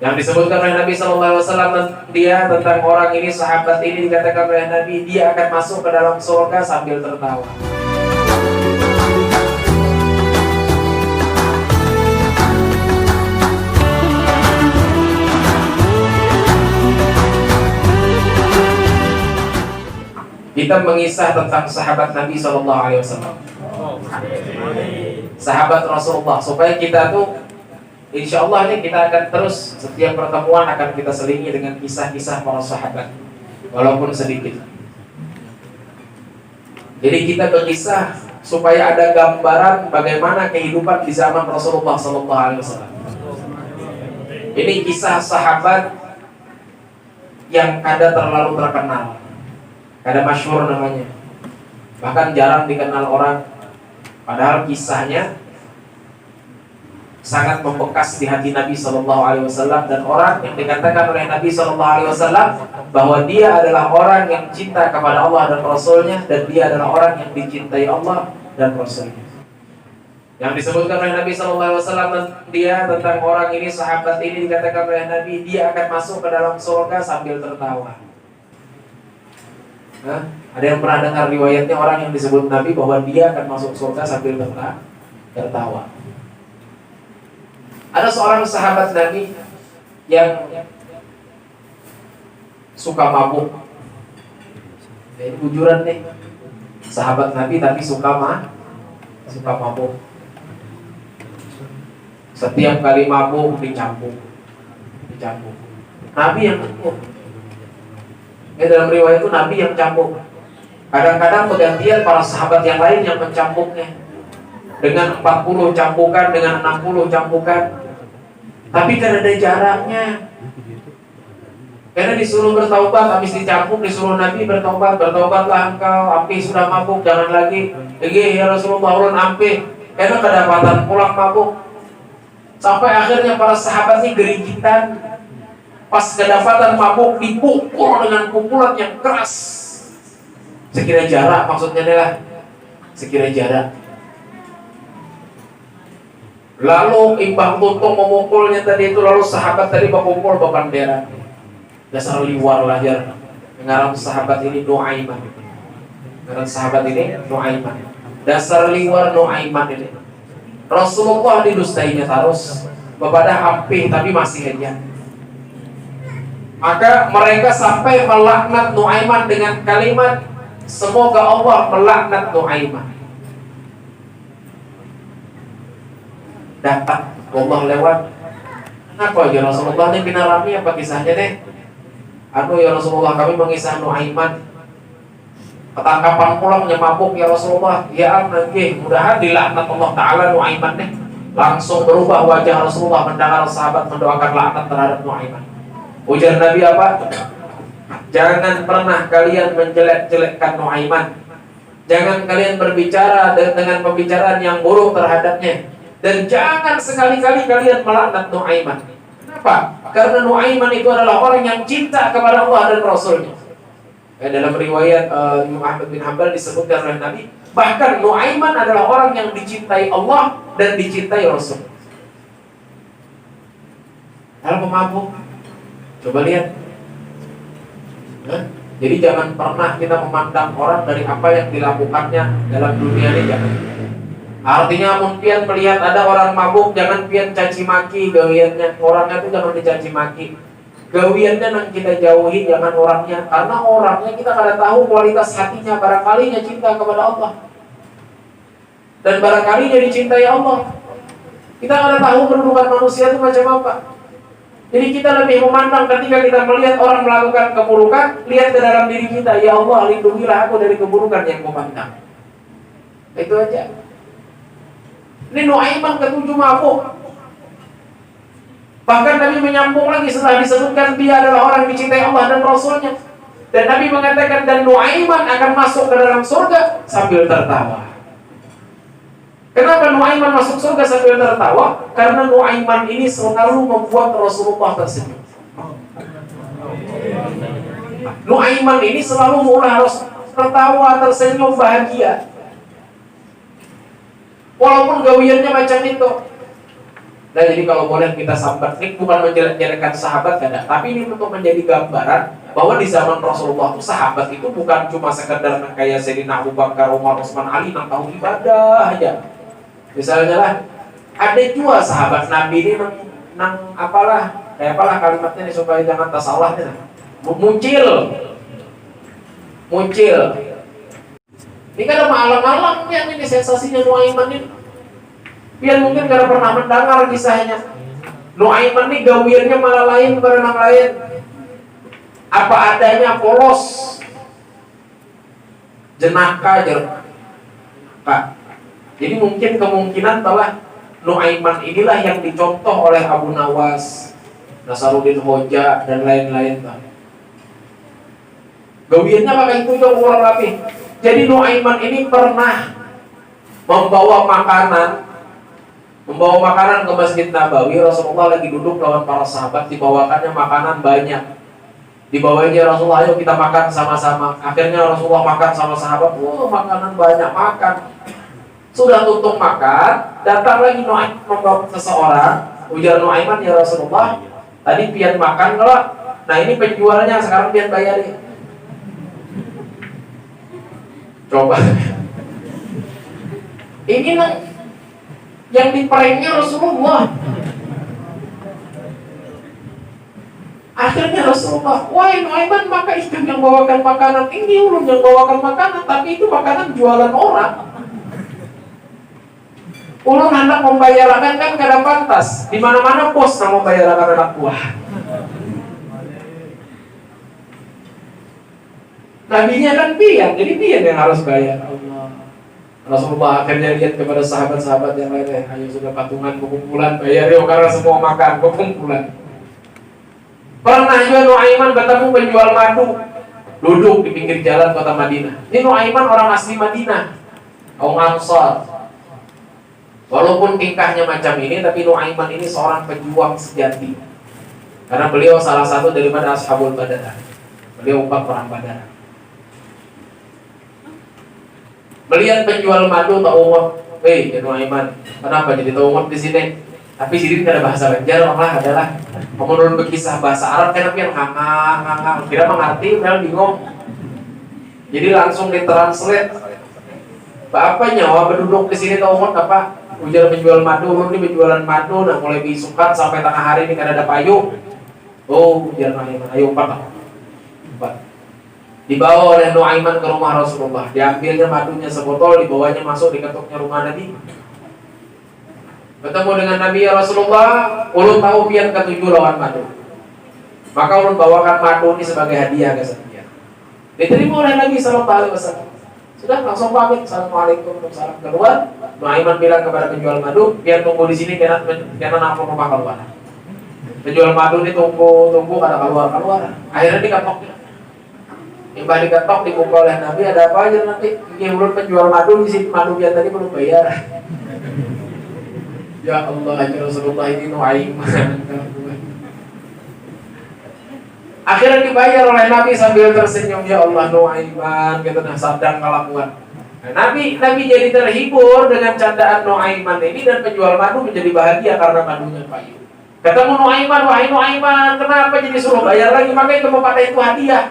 Yang disebutkan oleh Nabi SAW, dia tentang orang ini, sahabat ini, dikatakan oleh Nabi, dia akan masuk ke dalam surga sambil tertawa. Kita mengisah tentang sahabat Nabi SAW, sahabat Rasulullah, supaya kita tuh insya Allah ini kita akan terus, setiap pertemuan akan kita selingi dengan kisah-kisah para sahabat, walaupun sedikit. Jadi kita berkisah supaya ada gambaran bagaimana kehidupan di zaman Rasulullah SAW. Ini kisah sahabat yang kada terlalu terkenal, kada masyhur namanya, bahkan jarang dikenal orang. Padahal kisahnya sangat membekas di hati Nabi SAW, dan orang yang dikatakan oleh Nabi SAW bahwa dia adalah orang yang cinta kepada Allah dan Rasulnya, dan dia adalah orang yang dicintai Allah dan Rasulnya. Yang disebutkan oleh Nabi SAW, dia tentang orang ini, sahabat ini, dikatakan oleh Nabi, dia akan masuk ke dalam surga sambil tertawa. Ada yang pernah dengar riwayatnya orang yang disebut Nabi bahwa dia akan masuk surga sambil tertawa? Ada seorang sahabat Nabi yang suka mabuk. Ini bujuran nih, sahabat Nabi tapi suka mabuk. Setiap kali mabuk dicambuk. Nabi yang cambuk. Dalam riwayat itu Nabi yang cambuk. Kadang-kadang bergantian para sahabat yang lain yang mencambuknya, dengan 40 cambukan, dengan 60 cambukan. Tapi karena ada jaraknya, karena disuruh bertaubat, habis dicambuk disuruh Nabi bertaubatlah engkau, ampi sudah mabuk, jangan lagi. Ya Rasulullah, ulun ampi, karena kedapatan pulang mabuk. Sampai akhirnya para sahabat ini gerigitan, pas kedapatan mabuk dipukul dengan pukulan yang keras. Sekira jarak, maksudnya adalah sekira jarak. Lalu Imbang Tutung memukulnya tadi itu, lalu sahabat tadi memukul bendera. Dasar liwar lah ya. Ngaran sahabat ini Nuaiman. Ngaran sahabat ini Nuaiman. Dasar liwar Nuaiman ini. Rasulullah didustainya terus. Bebadah ampih tapi masih aja. Maka mereka sampai melaknat Nuaiman dengan kalimat, semoga Allah melaknat Nuaiman. Datang Allah lewat, kenapa ya Rasulullah ini pinarami apa kisahnya deh? Ya Rasulullah, kami mengisah Nuaiman, ketangkapan pulang mabuk ya Rasulullah. Ya nanti mudahan dilaknat Allah Ta'ala Nuaiman deh. Langsung berubah wajah Rasulullah mendengar sahabat mendoakan laknat terhadap Nuaiman. Ujar Nabi apa? Jangan pernah kalian menjelek-jelekkan Nuaiman. Jangan kalian berbicara dengan pembicaraan yang buruk terhadapnya. Dan jangan sekali-kali kalian melaknat Nuaiman. Kenapa? Karena Nuaiman itu adalah orang yang cinta kepada Allah dan Rasulnya. Dalam riwayat Imam Ahmad bin Hanbal disebutkan oleh Nabi, bahkan Nuaiman adalah orang yang dicintai Allah dan dicintai Rasul. Kalau pemabuk, coba lihat. Jadi jangan pernah kita memandang orang dari apa yang dilakukannya dalam dunia ini, jangan. Artinya mungkin melihat ada orang mabuk, jangan pian caci maki gawiannya. Orangnya itu jangan dicaci maki. Gawiannya yang kita jauhi, jangan orangnya. Karena orangnya kita kada tahu kualitas hatinya. Barangkali dia cinta kepada Allah, dan barangkali dia dicintai Allah. Kita kada tahu kedudukan manusia itu macam apa. Jadi kita lebih memandang ketika kita melihat orang melakukan keburukan, lihat ke dalam diri kita, ya Allah lindungilah aku dari keburukan yang kupandang. Itu aja. Ini Nuaiman ketujuh mabuk. Bahkan Nabi menyambung lagi setelah disebutkan dia adalah orang dicintai Allah dan Rasulnya. Dan Nabi mengatakan, dan Nuaiman akan masuk ke dalam surga sambil tertawa. Kenapa Nuaiman masuk surga sambil tertawa? Karena Nuaiman ini selalu membuat Rasulullah tersenyum. Nuaiman ini selalu mengulah tertawa, tersenyum, bahagia. Walaupun gawiannya macam itu. Nah, jadi kalau boleh kita sambat, ini bukan menjelek-jelekan sahabat kada, tapi ini untuk menjadi gambaran bahwa di zaman Rasulullah itu sahabat itu bukan cuma sekedar kayak Sayyidina Abu Bakar, Umar, Utsman, Ali yang tahu ibadah aja. Misalnya lah, ada juga sahabat Nabi ini nang apalah, kayak apalah kalimatnya nih supaya jangan tersalah nih. Muncil. Ini kan ada malam-malam yang ini sensasinya Nuaiman ini. Biar mungkin karena pernah mendengar kisahnya. Nuaiman ini gawiannya malah lain pada yang lain. Apa adanya polos. Jenaka. Jadi mungkin kemungkinan bahwa Nuaiman inilah yang dicontoh oleh Abu Nawas, Nasaruddin Hoja dan lain-lain. Gawiannya pakai itu yang kurang lebih. Jadi Nuaiman ini pernah membawa makanan ke Masjid Nabawi. Rasulullah lagi duduk lawan para sahabat, dibawakannya makanan banyak. Dibawanya Rasulullah, ayo kita makan sama-sama. Akhirnya Rasulullah makan sama sahabat, makanan banyak, makan. Sudah tutup makan, datang lagi Nuaiman membawa seseorang. Ujar Nuaiman, ya Rasulullah, tadi pian makan kalau, nah ini penjualnya, sekarang pian bayarin. Coba. Ini yang diperengnya Rasulullah. Akhirnya Rasulullah, wahai Nuaiman, maka itu yang bawakan makanan, ini ulun yang bawakan makanan, tapi itu makanan jualan orang. Ulun hendak membayarkan kan kada pantas. Di mana-mana bos yang membayarkan anak buah. Nabinya kan pian, jadi pian yang harus bayar. Allah. Rasulullah akhirnya lihat kepada sahabat-sahabat yang lain, ayo sudah patungan perkumpulan, bayar yuk karena semua makan perkumpulan. Pernah juga Nuaiman bertemu penjual madu, duduk di pinggir jalan kota Madinah. Ini Nuaiman orang asli Madinah, kaum Ansar. Walaupun tingkahnya macam ini, tapi Nuaiman ini seorang pejuang sejati. Karena beliau salah satu daripada Ashabul Badar. Beliau 4 orang Badar. Melihat penjual madu tak umur, ya Nuaiman, kenapa jadi tak umur di sini? Tapi sini tidak ada bahasa Banjar, Allah adalah menurut berkisah bahasa Arab, kenapa yang nganga, kira mengerti, memang bingung. Jadi langsung ditranslate. Apa nyawa berduduk di sini tak umur apa? Ujar penjual madu, ini penjualan madu, nah mulai bisukan sampai tengah hari ini kada ada payung. Oh, ujar Nuaiman, ayo 4. Dibawa oleh Nuaiman ke rumah Rasulullah, diambilnya madunya sebotol, dibawanya masuk, diketuknya rumah Nabi. Bertemu dengan Nabi, ya Rasulullah, ulun tahu pian ketujuh lawan madu. Maka ulun bawakan madu ini sebagai hadiah ke saya. Diterima oleh Nabi SAW. Sudah langsung pamit, assalamualaikum, salam keluar. Nuaiman bilang kepada penjual madu, biar tunggu di sini karena nafsu rumah keluar. Penjual madu ini tunggu kada keluar. Akhirnya diketok. Imbah diketok dibuka oleh Nabi, ada apa aja nanti? Ini ulun penjual madu di sini, madu biar tadi belum bayar. Ya Allah, ya Rasulullah, ini Nuaiman. Akhirnya dibayar oleh Nabi sambil tersenyum, ya Allah Nuaiman, kita dah sadang kelakuan. Nah, Nabi jadi terhibur dengan candaan Nuaiman ini, dan penjual madu menjadi bahagia karena madunya payu. Ketemu Nuaiman, wahai Nuaiman, kenapa jadi suruh bayar lagi? Makanya kepada itu hadiah.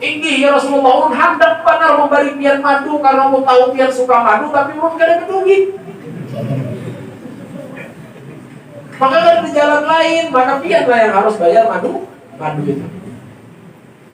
Inggi ya Rasulullah, ulun hendak benar memberi pian madu karena ulun tahu pian suka madu, tapi ulun kada duit. Maka kan di jalan lain, maka pian lah yang harus bayar madu itu.